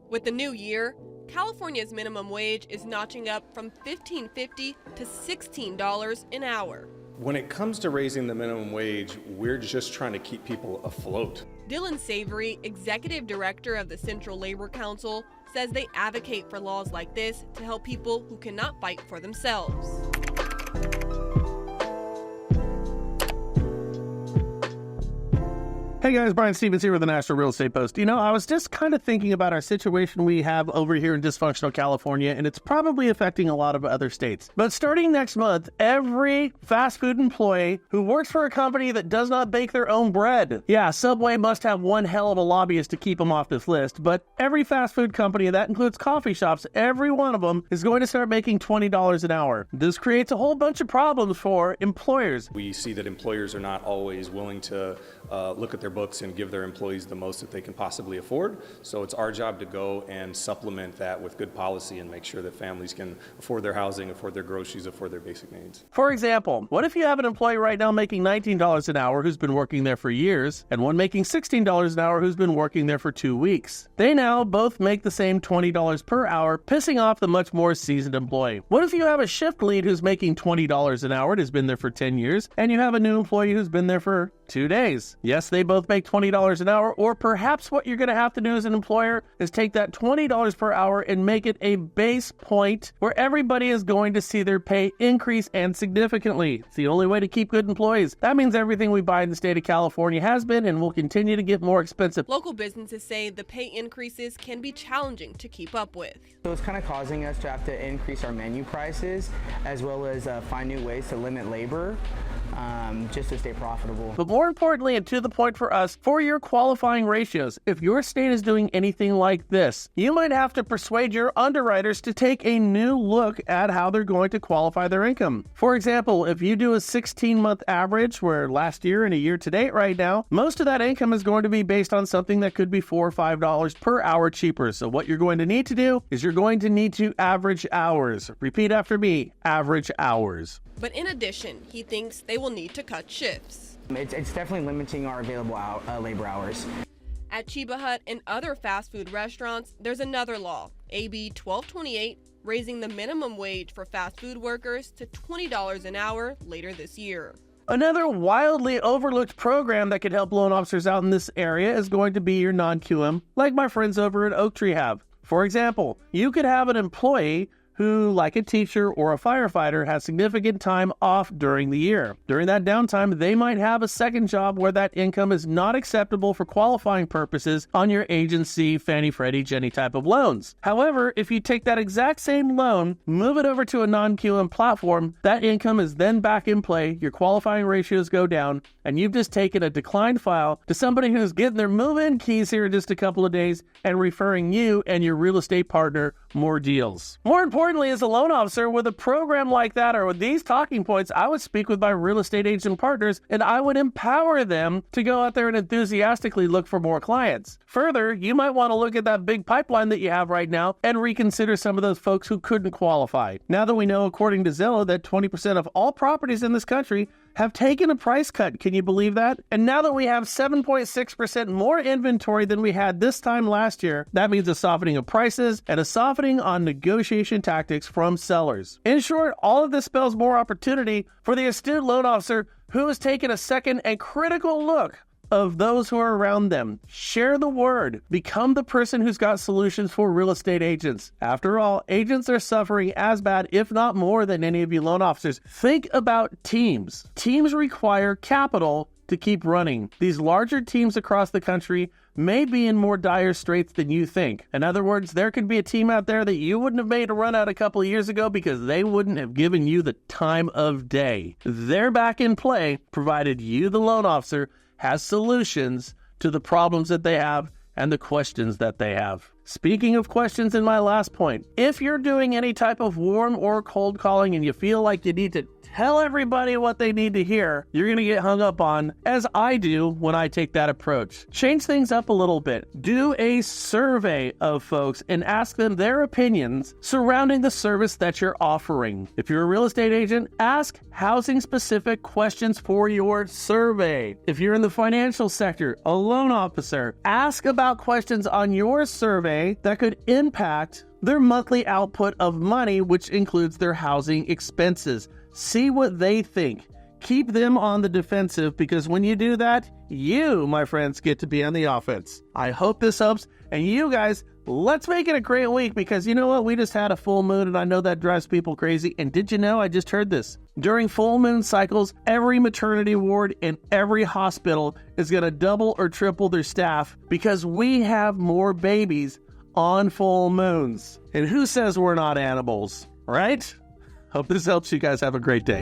With the new year, California's minimum wage is notching up from $15.50 to $16 an hour. When it comes to raising the minimum wage, we're just trying to keep people afloat. Dylan Savory, executive director of the Central Labor Council, says they advocate for laws like this to help people who cannot fight for themselves. Hey guys, Brian Stevens here with the National Real Estate Post. I was just kind of thinking about our situation we have over here in dysfunctional California, and it's probably affecting a lot of other states. But starting next month, every fast food employee who works for a company that does not bake their own bread. Yeah, Subway must have one hell of a lobbyist to keep them off this list, but every fast food company, that includes coffee shops, every one of them is going to start making $20 an hour. This creates a whole bunch of problems for employers. We see that employers are not always willing to look at their books and give their employees the most that they can possibly afford. So it's our job to go and supplement that with good policy and make sure that families can afford their housing, afford their groceries, afford their basic needs. For example, what if you have an employee right now making $19 an hour who's been working there for years, and one making $16 an hour who's been working there for 2 weeks? They now both make the same $20 per hour, pissing off the much more seasoned employee. What if you have a shift lead who's making $20 an hour and has been there for 10 years, and you have a new employee who's been there for 2 days? Yes, they both make $20 an hour, or perhaps what you're going to have to do as an employer is take that $20 per hour and make it a base point where everybody is going to see their pay increase and significantly. It's the only way to keep good employees. That means everything we buy in the state of California has been and will continue to get more expensive. Local businesses say the pay increases can be challenging to keep up with. So it's kind of causing us to have to increase our menu prices as well as find new ways to limit labor just to stay profitable. But more importantly, and to the point for us, for your qualifying ratios, if your state is doing anything like this, you might have to persuade your underwriters to take a new look at how they're going to qualify their income. For example, if you do a 16-month average, where last year and a year to date right now, most of that income is going to be based on something that could be $4 or $5 per hour cheaper. So what you're going to need to do is you're going to need to average hours. Repeat after me, average hours. But in addition, he thinks they will need to cut shifts. It's definitely limiting our available labor hours. At Chiba Hut and other fast food restaurants, there's another law, AB 1228, raising the minimum wage for fast food workers to $20 an hour later this year. Another wildly overlooked program that could help loan officers out in this area is going to be your non-QM, like my friends over at Oak Tree have. For example, you could have an employee who, like a teacher or a firefighter, has significant time off during the year. During that downtime, they might have a second job where that income is not acceptable for qualifying purposes on your agency, Fannie, Freddie, Ginnie type of loans. However, if you take that exact same loan, move it over to a non-QM platform, that income is then back in play, your qualifying ratios go down, and you've just taken a declined file to somebody who's getting their move-in keys here in just a couple of days and referring you and your real estate partner more deals. More importantly, as a loan officer, with a program like that or with these talking points, I would speak with my real estate agent partners and I would empower them to go out there and enthusiastically look for more clients. Further, you might want to look at that big pipeline that you have right now and reconsider some of those folks who couldn't qualify. Now that we know, according to Zillow, that 20% of all properties in this country have taken a price cut. Can you believe that? And now that we have 7.6% more inventory than we had this time last year, that means a softening of prices and a softening on negotiation tactics from sellers. In short, all of this spells more opportunity for the astute loan officer who has taken a second and critical look of those who are around them. Share the word. Become the person who's got solutions for real estate agents. After all, agents are suffering as bad, if not more, than any of you loan officers. Think about teams. Teams require capital to keep running. These larger teams across the country may be in more dire straits than you think. In other words, there could be a team out there that you wouldn't have made a run out a couple of years ago because they wouldn't have given you the time of day. They're back in play, provided you, the loan officer, has solutions to the problems that they have and the questions that they have. Speaking of questions, in my last point, if you're doing any type of warm or cold calling and you feel like you need to tell everybody what they need to hear, you're going to get hung up on, as I do when I take that approach. Change things up a little bit. Do a survey of folks and ask them their opinions surrounding the service that you're offering. If you're a real estate agent, ask housing-specific questions for your survey. If you're in the financial sector, a loan officer, ask about questions on your survey way that could impact their monthly output of money, which includes their housing expenses. See what they think. Keep them on the defensive, because when you do that, you, my friends, get to be on the offense. I hope this helps. And you guys, let's make it a great week, because you know what? We just had a full moon, and I know that drives people crazy. And did you know, I just heard this. During full moon cycles, every maternity ward in every hospital is going to double or triple their staff because we have more babies on full moons. And who says we're not animals, right? Hope this helps. You guys have a great day.